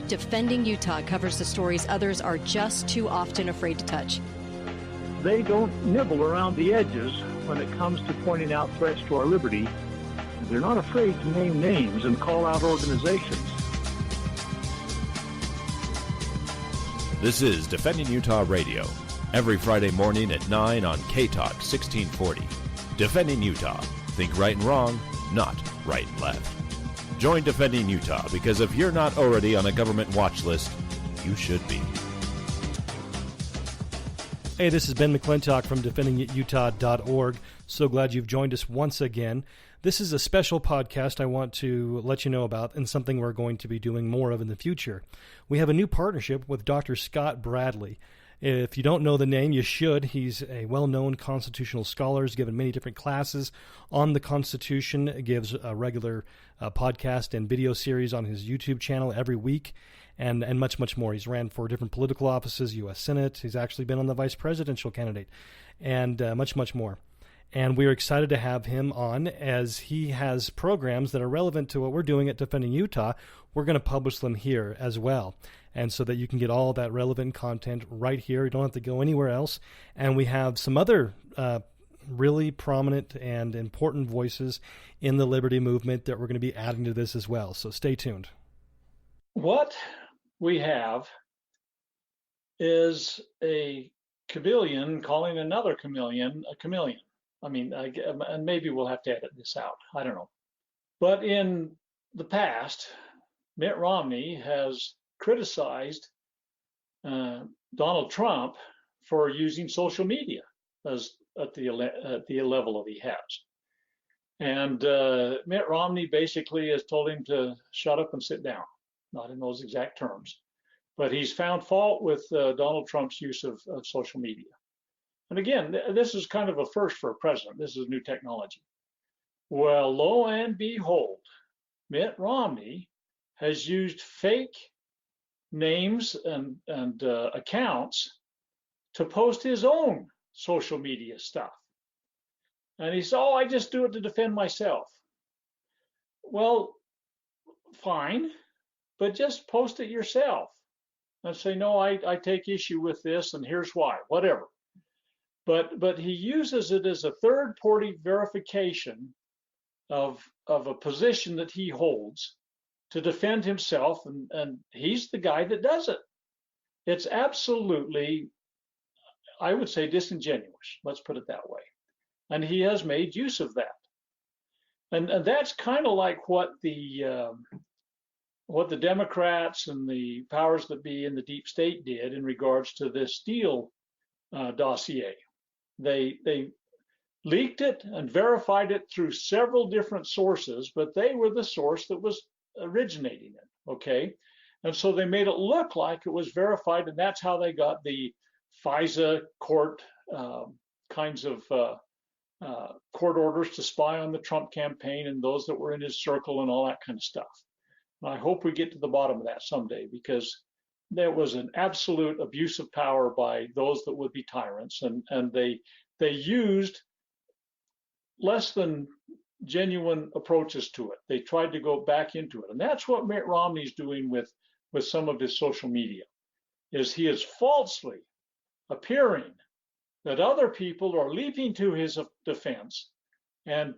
Defending Utah covers the stories others are just too often afraid to touch. They don't nibble around the edges when it comes to pointing out threats to our liberty. They're not afraid to name names and call out organizations. This is Defending Utah Radio, every Friday morning at 9 on K-Talk 1640. Defending Utah. Think right and wrong, not right and left. Join Defending Utah, because if you're not already on a government watch list, you should be. Hey, this is Ben McClintock from defendingutah.org. So glad you've joined us once again. This is a special podcast I want to let you know about, and something we're going to be doing more of in the future. We have a new partnership with Dr. Scott Bradley. If you don't know the name, you should. He's a well-known constitutional scholar. He's given many different classes on the Constitution. He gives a regular podcast and video series on his YouTube channel every week, and much, much more. He's ran for different political offices, U.S. Senate. He's actually been on the vice presidential candidate, and much, much more. And we're excited to have him on, as he has programs that are relevant to what we're doing at Defending Utah. We're going to publish them here as well, and so that you can get all that relevant content right here. You don't have to go anywhere else. And we have some other really prominent and important voices in the liberty movement that we're going to be adding to this as well. So stay tuned. What we have is a chameleon calling another chameleon a chameleon. I mean, and maybe we'll have to edit this out. I don't know. But in the past, Mitt Romney has criticized Donald Trump for using social media as at the level that he has. And Mitt Romney basically has told him to shut up and sit down, not in those exact terms. But he's found fault with Donald Trump's use of social media. And again, this is kind of a first for a president. This is new technology. Well, lo and behold, Mitt Romney has used fake names and accounts to post his own social media stuff. And he said, I just do it to defend myself. Well, fine, but just post it yourself and say, no, I take issue with this, and here's why, whatever. But he uses it as a third-party verification of a position that he holds to defend himself, and he's the guy that does it. It's absolutely, I would say, disingenuous. Let's put it that way. And he has made use of that. And that's kind of like what the Democrats and the powers that be in the deep state did in regards to this Steele dossier. They leaked it and verified it through several different sources, but they were the source that was originating it, okay? And so they made it look like it was verified, and that's how they got the FISA court kinds of court orders to spy on the Trump campaign and those that were in his circle and all that kind of stuff. And I hope we get to the bottom of that someday, because there was an absolute abuse of power by those that would be tyrants, and they used less than genuine approaches to it. They tried to go back into it, and that's what Mitt Romney's doing with some of his social media. Is he is falsely appearing that other people are leaping to his defense and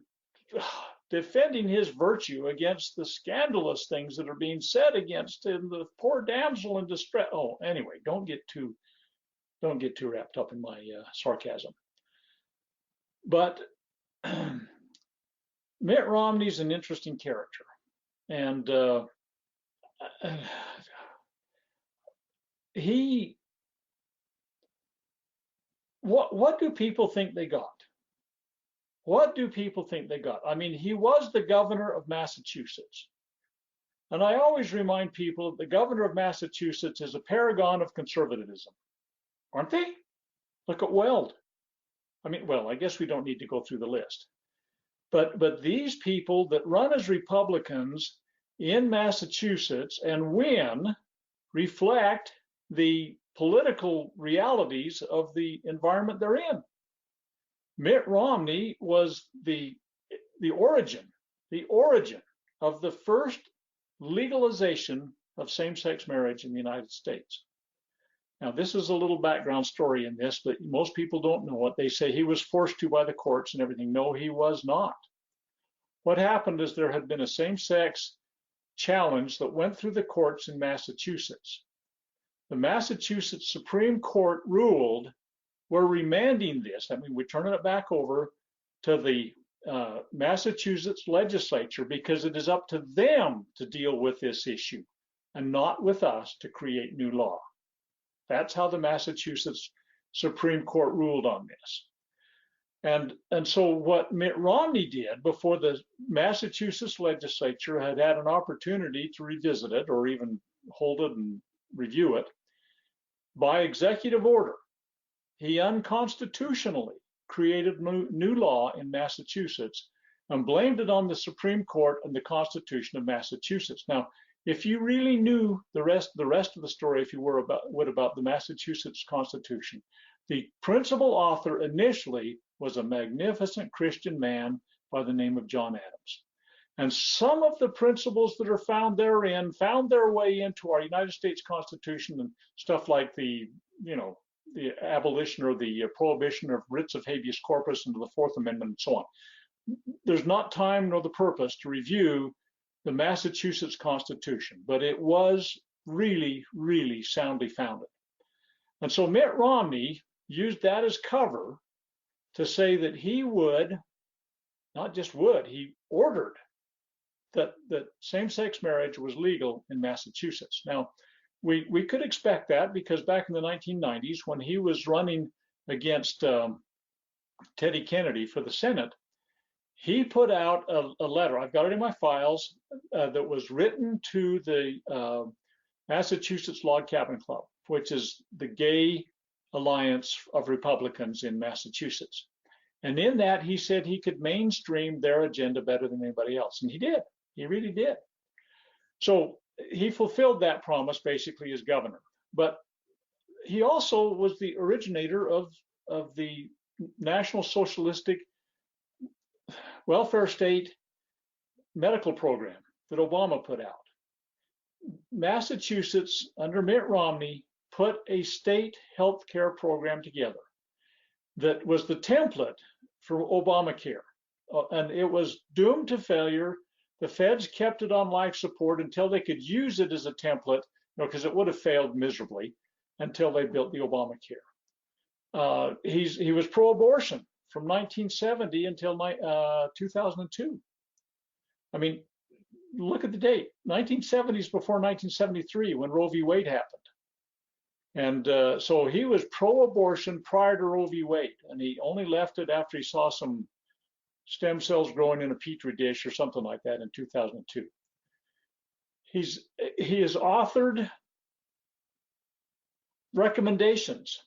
defending his virtue against the scandalous things that are being said against him, the poor damsel in distress. Oh, anyway, don't get too wrapped up in my sarcasm. But Mitt Romney's an interesting character, and what do people think they got? What do people think they got? I mean, he was the governor of Massachusetts. And I always remind people that the governor of Massachusetts is a paragon of conservatism. Aren't they? Look at Weld. I mean, well, I guess we don't need to go through the list. But these people that run as Republicans in Massachusetts and win reflect the political realities of the environment they're in. Mitt Romney was the origin of the first legalization of same-sex marriage in the United States. Now, this is a little background story in this, but most people don't know it. They say he was forced to by the courts and everything. No, he was not. What happened is there had been a same-sex challenge that went through the courts in Massachusetts. The Massachusetts Supreme Court ruled, we're remanding this. I mean, we're turning it back over to the Massachusetts legislature because it is up to them to deal with this issue and not with us to create new law. That's how the Massachusetts Supreme Court ruled on this. And so what Mitt Romney did before the Massachusetts legislature had an opportunity to revisit it or even hold it and review it, by executive order, he unconstitutionally created new law in Massachusetts and blamed it on the Supreme Court and the Constitution of Massachusetts. Now, if you really knew the rest of the story, if you were about the Massachusetts Constitution, the principal author initially was a magnificent Christian man by the name of John Adams. And some of the principles that are found therein found their way into our United States Constitution and stuff like the abolition or the prohibition of writs of habeas corpus into the Fourth Amendment and so on. There's not time nor the purpose to review the Massachusetts Constitution, but it was really, really soundly founded. And so Mitt Romney used that as cover to say that he would, not just would, he ordered that same-sex marriage was legal in Massachusetts. Now, we could expect that because back in the 1990s, when he was running against Teddy Kennedy for the Senate, he put out a letter, I've got it in my files, that was written to the Massachusetts Log Cabin Club, which is the gay alliance of Republicans in Massachusetts. And in that, he said he could mainstream their agenda better than anybody else. And he did. He really did. So he fulfilled that promise basically as governor. But he also was the originator of the National Socialistic welfare state medical program that Obama put out. Massachusetts, under Mitt Romney, put a state health care program together that was the template for Obamacare. And it was doomed to failure. The feds kept it on life support until they could use it as a template, because it would have failed miserably until they built the Obamacare. He was pro-abortion from 1970 until 2002. I mean, look at the date, 1970s before 1973 when Roe v. Wade happened. And so he was pro-abortion prior to Roe v. Wade, and he only left it after he saw some stem cells growing in a petri dish or something like that in 2002. He has authored recommendations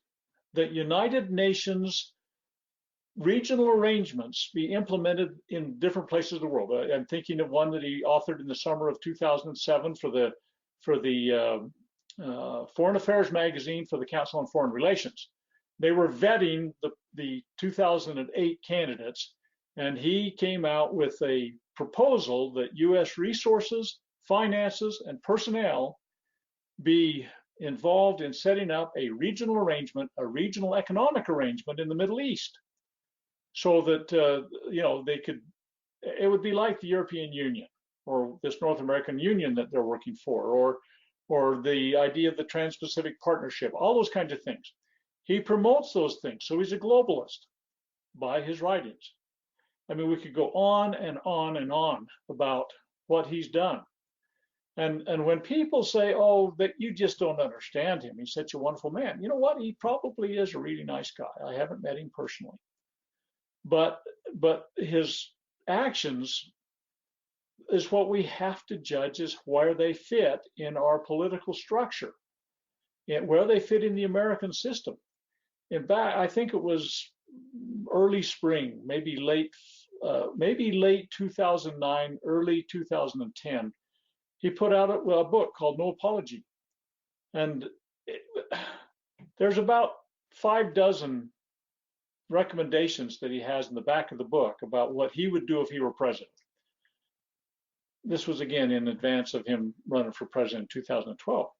that United Nations regional arrangements be implemented in different places of the world. I'm thinking of one that he authored in the summer of 2007 for the Foreign Affairs magazine for the Council on Foreign Relations. They were vetting the 2008 candidates, and he came out with a proposal that U.S. resources, finances, and personnel be involved in setting up a regional arrangement, a regional economic arrangement in the Middle East, so that they could. It would be like the European Union or this North American Union that they're working for, or the idea of the Trans-Pacific Partnership, all those kinds of things. He promotes those things, so he's a globalist by his writings. I mean, we could go on and on and on about what he's done. And when people say, oh, that you just don't understand him, he's such a wonderful man. You know what? He probably is a really nice guy. I haven't met him personally. But his actions is what we have to judge as where they fit in our political structure, and where they fit in the American system. In fact, I think it was early spring, maybe late 2009, early 2010. He put out a book called No Apology, and there's about 6 recommendations that he has in the back of the book about what he would do if he were president. this was again in advance of him running for president in 2012.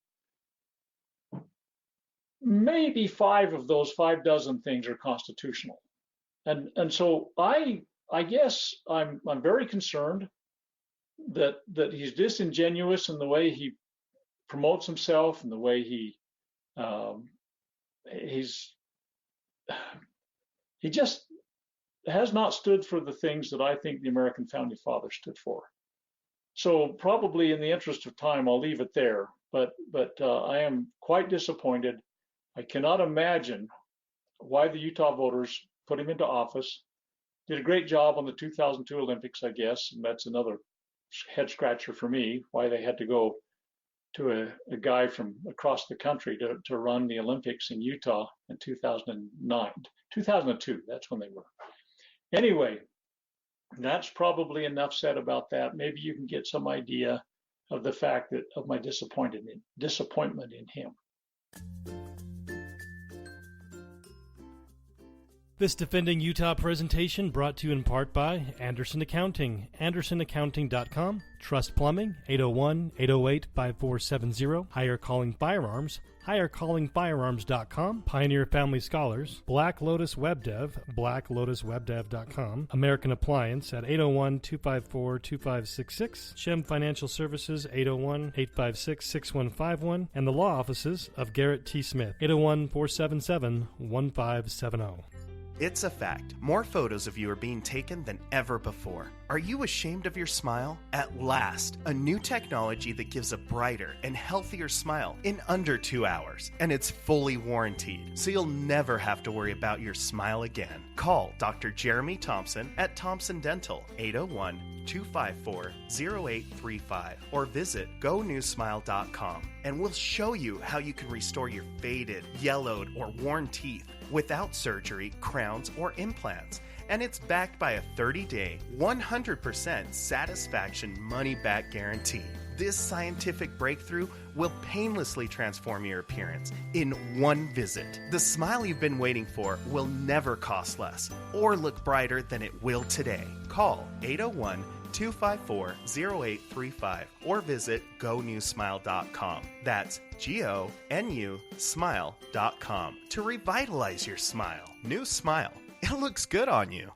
Maybe 5 of those 5 dozen things are constitutional. And so I guess I'm very concerned that he's disingenuous in the way he promotes himself and the way he just has not stood for the things that I think the American founding fathers stood for. So probably in the interest of time, I'll leave it there. But I am quite disappointed. I cannot imagine why the Utah voters put him into office. Did a great job on the 2002 Olympics, I guess, and that's another head scratcher for me, why they had to go to a guy from across the country to run the Olympics in Utah in 2002, that's when they were. Anyway, that's probably enough said about that. Maybe you can get some idea of the fact that of my disappointment in him. This Defending Utah presentation brought to you in part by Anderson Accounting, andersonaccounting.com, Trust Plumbing, 801-808-5470, Higher Calling Firearms, highercallingfirearms.com, Pioneer Family Scholars, Black Lotus Web Dev, blacklotuswebdev.com, American Appliance at 801-254-2566, Shem Financial Services, 801-856-6151, and the law offices of Garrett T. Smith, 801-477-1570. It's a fact. More photos of you are being taken than ever before. Are you ashamed of your smile? At last, a new technology that gives a brighter and healthier smile in under 2 hours. And it's fully warranted, so you'll never have to worry about your smile again. Call Dr. Jeremy Thompson at Thompson Dental, 801-254-0835, or visit GoNewSmile.com, and we'll show you how you can restore your faded, yellowed, or worn teeth without surgery, crowns, or implants. And it's backed by a 30-day, 100% satisfaction money-back guarantee. This scientific breakthrough will painlessly transform your appearance in one visit. The smile you've been waiting for will never cost less or look brighter than it will today. Call 801-254-0835 or visit GoNewSmile.com. That's GONU Smile.com to revitalize your smile. New Smile. It looks good on you.